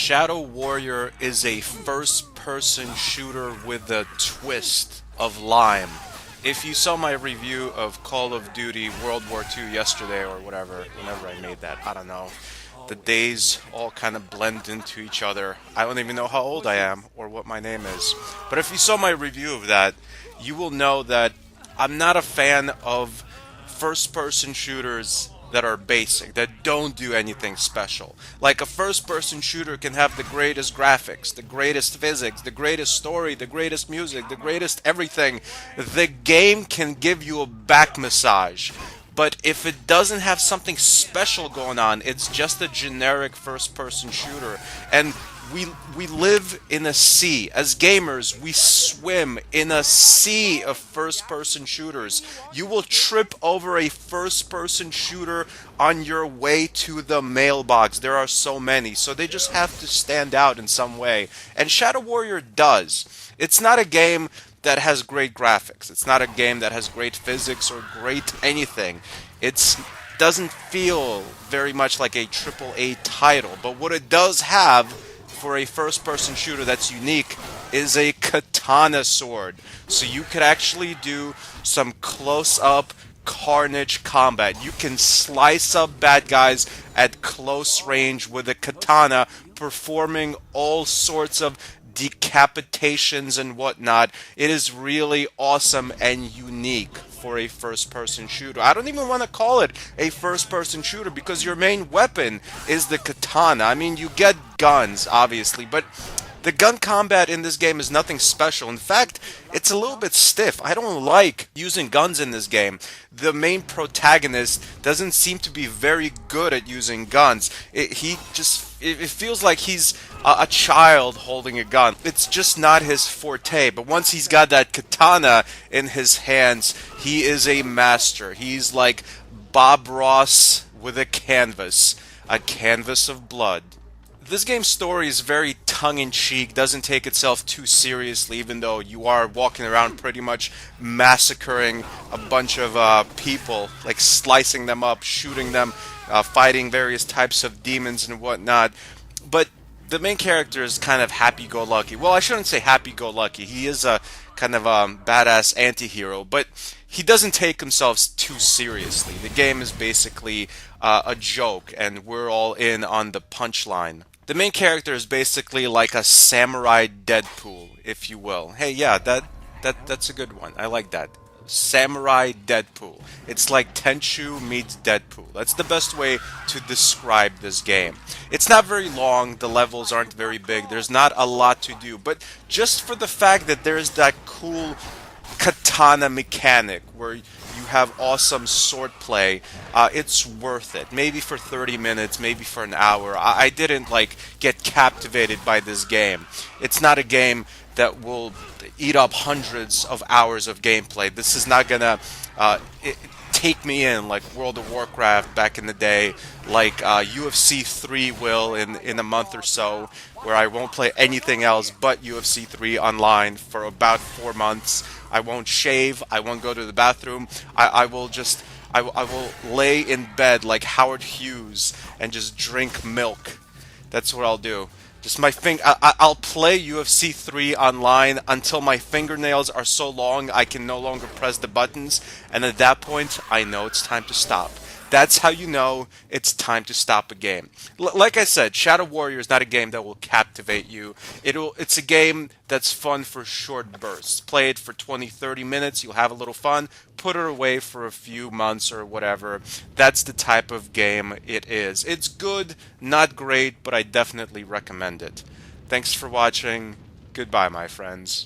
Shadow Warrior is a first-person shooter with a twist of lime. If you saw my review of Call of Duty World War II yesterday or whatever, whenever I made that, I don't know. The days all kind of blend into each other. I don't even know how old I am or what my name is. But if you saw my review of that, you will know that I'm not a fan of first-person shooters that are basic, that don't do anything special. Like a first-person shooter can have the greatest graphics, the greatest physics, the greatest story, the greatest music, the greatest everything. The game can give you a back massage. But if it doesn't have something special going on, it's just a generic first-person shooter. And we live in a sea. As gamers, we swim in a sea of first-person shooters. You will trip over a first-person shooter on your way to the mailbox. There are so many, so they just have to stand out in some way. And Shadow Warrior does. It's not a game that has great graphics. It's not a game that has great physics or great anything. It doesn't feel very much like a AAA title, but what it does have for a first-person shooter that's unique is a katana sword. So you could actually do some close-up carnage combat. You can slice up bad guys at close range with a katana, performing all sorts of decapitations and whatnot. It is really awesome and unique for a first-person shooter. I don't even want to call it a first-person shooter because your main weapon is the katana. I mean, you get guns, obviously, but the gun combat in this game is nothing special. In fact, it's a little bit stiff. I don't like using guns in this game. The main protagonist doesn't seem to be very good at using guns. It feels like he's a child holding a gun. It's just not his forte. But once he's got that katana in his hands, he is a master. He's like Bob Ross with a canvas of blood. This game's story is very tongue-in-cheek, doesn't take itself too seriously, even though you are walking around pretty much massacring a bunch of people, like slicing them up, shooting them, fighting various types of demons and whatnot. But the main character is kind of happy-go-lucky. Well, I shouldn't say happy-go-lucky. He is a kind of badass anti-hero, but he doesn't take himself too seriously. The game is basically a joke, and we're all in on the punchline. The main character is basically like a samurai Deadpool, if you will. Hey, yeah, that's a good one. I like that. Samurai Deadpool. It's like Tenchu meets Deadpool. That's the best way to describe this game. It's not very long, the levels aren't very big, there's not a lot to do, but just for the fact that there's that cool katana mechanic where you have awesome swordplay, it's worth it. Maybe for 30 minutes, maybe for an hour. I didn't like get captivated by this game. It's not a game that will eat up hundreds of hours of gameplay. This is not gonna take me in like World of Warcraft back in the day, like UFC 3 will in a month or so, where I won't play anything else but UFC 3 online for about 4 months. I won't shave, I won't go to the bathroom, I will lay in bed like Howard Hughes and just drink milk. That's what I'll do. Just I'll play UFC 3 online until my fingernails are so long I can no longer press the buttons, and at that point, I know it's time to stop. That's how you know it's time to stop a game. Like I said, Shadow Warrior is not a game that will captivate you. It's a game that's fun for short bursts. Play it for 20, 30 minutes, you'll have a little fun, put it away for a few months or whatever. That's the type of game it is. It's good, not great, but I definitely recommend it. Thanks for watching. Goodbye, my friends.